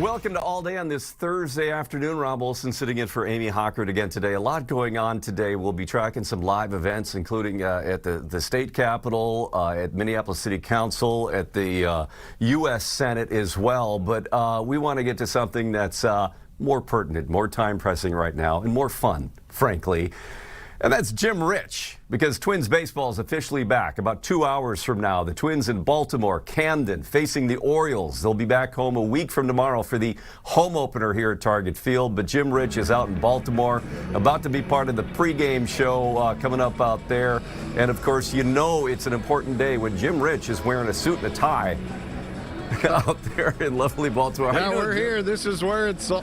Welcome to All Day on this Thursday afternoon. Rob Olson sitting in for Amy Hockert again today. A lot going on today. We'll be tracking some live events, including at the state capitol, at Minneapolis City Council, at the U.S. Senate as well. But we want to get to something that's more pertinent, more time pressing right now, and more fun, frankly. And that's Jim Rich, because Twins baseball is officially back. About 2 hours from now, the Twins in Baltimore, Camden, facing the Orioles. They'll be back home a week from tomorrow for the home opener here at Target Field. But Jim Rich is out in Baltimore, about to be part of the pregame show coming up out there. And, of course, you know it's an important day when Jim Rich is wearing a suit and a tie out there in lovely Baltimore. Yeah, we're here. This is where it's all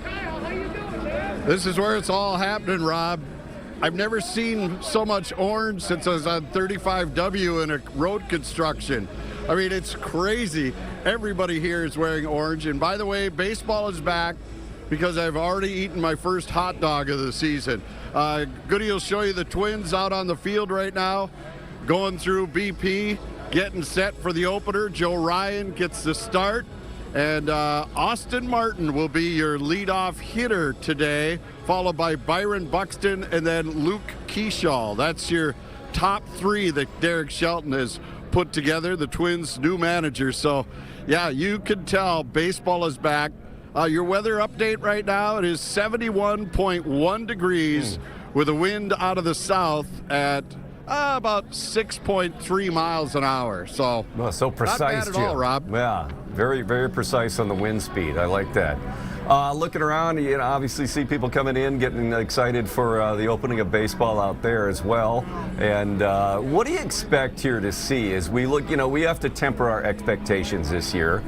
happening, Rob. I've never seen so much orange since I was on 35W in a road construction. I mean, it's crazy. Everybody here is wearing orange. And by the way, baseball is back because I've already eaten my first hot dog of the season. Goody will show you the Twins out on the field right now, going through BP, getting set for the opener. Joe Ryan gets the start. And Austin Martin will be your leadoff hitter today, followed by Byron Buxton and then Luke Keyshaw. That's your top three that Derek Shelton has put together, the Twins' new manager. So, yeah, you can tell baseball is back. Your weather update right now, it is 71.1 degrees with a wind out of the south at about 6.3 miles an hour. So, well, so precise, not bad at all, Rob. Yeah, very, very precise on the wind speed. I like that. Looking around, you know, obviously see people coming in, getting excited for the opening of baseball out there as well. And what do you expect here to see as we look? You know, we have to temper our expectations this year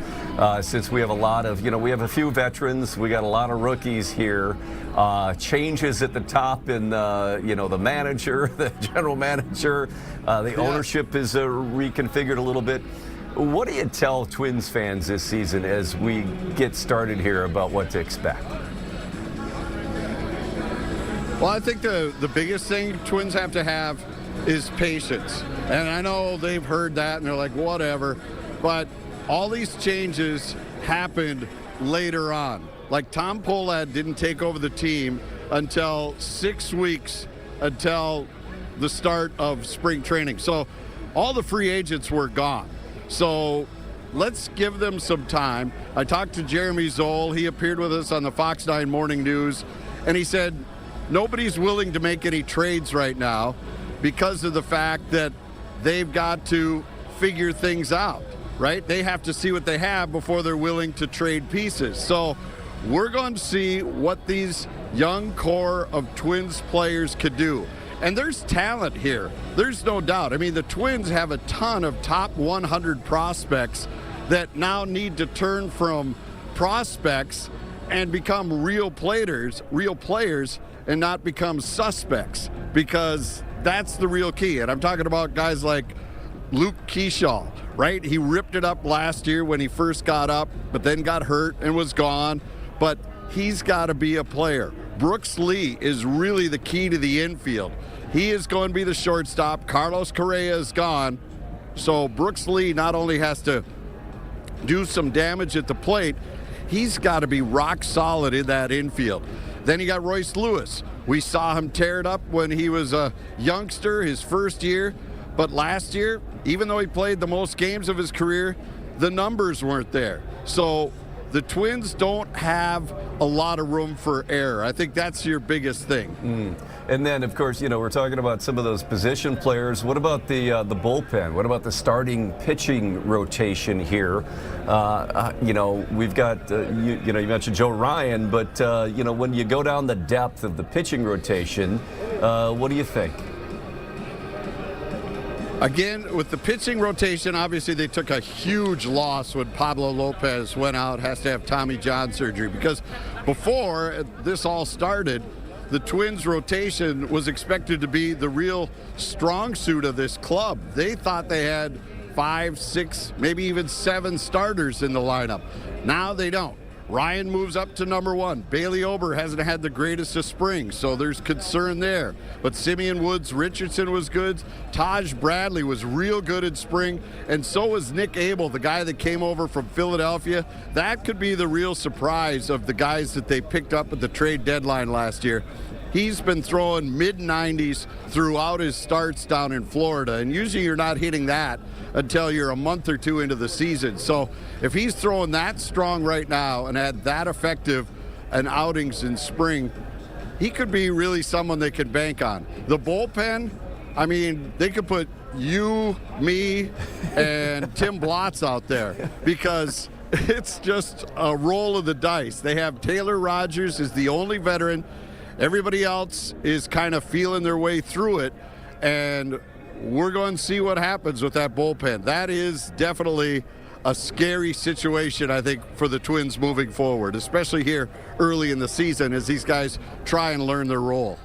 since we have a lot of, we have a few veterans, we got a lot of rookies here. Changes at the top in, the manager, the general manager, the ownership is reconfigured a little bit. What do you tell Twins fans this season as we get started here about what to expect? Well, I think the biggest thing Twins have to have is patience. And I know they've heard that and they're like, whatever. But all these changes happened later on. Like Tom Pohlad didn't take over the team until 6 weeks until the start of spring training. So all the free agents were gone. So let's give them some time. I talked to Jeremy Zoll. He appeared with us on the Fox 9 Morning News, and he said nobody's willing to make any trades right now because of the fact that they've got to figure things out, right? They have to see what they have before they're willing to trade pieces. So we're going to see what these young core of Twins players could do. And there's talent here. There's no doubt. I mean, the Twins have a ton of top 100 prospects that now need to turn from prospects and become real players, and not become suspects, because that's the real key. And I'm talking about guys like Luke Keyshaw, right? He ripped it up last year when he first got up, but then got hurt and was gone. But he's got to be a player. Brooks Lee is really the key to the infield. He is going to be the shortstop. Carlos Correa is gone. So Brooks Lee not only has to do some damage at the plate, he's got to be rock solid in that infield. Then you got Royce Lewis. We saw him tear it up when he was a youngster, his first year. But last year, even though he played the most games of his career, the numbers weren't there. So the Twins don't have a lot of room for error. I think that's your biggest thing. And then, of course, we're talking about some of those position players. What about the bullpen? What about the starting pitching rotation here? We've got, you mentioned Joe Ryan, but, when you go down the depth of the pitching rotation, what do you think? Again, with the pitching rotation, obviously they took a huge loss when Pablo Lopez went out, has to have Tommy John surgery. Because before this all started, the Twins rotation was expected to be the real strong suit of this club. They thought they had 5, 6, maybe even 7 starters in the lineup. Now they don't. Ryan moves up to number 1. Bailey Ober hasn't had the greatest of spring, so there's concern there. But Simeon Woods Richardson was good. Taj Bradley was real good in spring, and so was Nick Abel, the guy that came over from Philadelphia. That could be the real surprise of the guys that they picked up at the trade deadline last year. He's been throwing mid-90s throughout his starts down in Florida, and usually you're not hitting that until you're a month or two into the season. So if he's throwing that strong right now and had that effective an outings in spring, he could be really someone they can bank on. The bullpen, I mean, they could put you, me, and Tim Blotz out there because it's just a roll of the dice. They have Taylor Rogers is the only veteran. Everybody else is kind of feeling their way through it, and we're going to see what happens with that bullpen. That is definitely a scary situation, I think, for the Twins moving forward, especially here early in the season as these guys try and learn their role.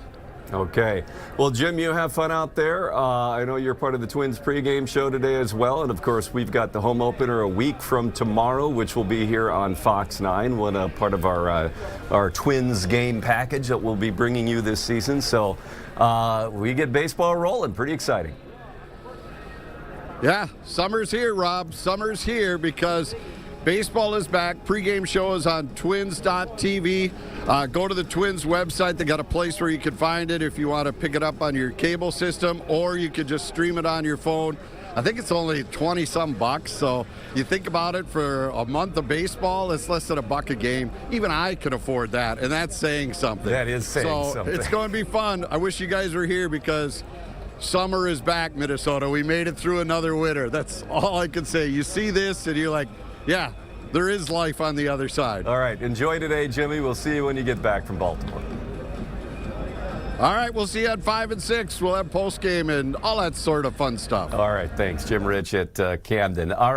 Okay. Well, Jim, you have fun out there. I know you're part of the Twins pregame show today as well. And, of course, we've got the home opener a week from tomorrow, which will be here on Fox 9, part of our Twins game package that we'll be bringing you this season. So we get baseball rolling. Pretty exciting. Yeah, summer's here, Rob. Summer's here because baseball is back. Pregame show is on twins.tv. Go to the Twins website. They got a place where you can find it if you want to pick it up on your cable system, or you could just stream it on your phone. I think it's only 20-some bucks. So you think about it, for a month of baseball, it's less than $1 a game. Even I could afford that, and that's saying something. That is saying something. It's going to be fun. I wish you guys were here because summer is back, Minnesota. We made it through another winter. That's all I can say. You see this, and you're like, yeah, there is life on the other side. All right. Enjoy today, Jimmy. We'll see you when you get back from Baltimore. All right. We'll see you at 5 and 6. We'll have postgame and all that sort of fun stuff. All right. Thanks, Jim Rich at Camden. All right.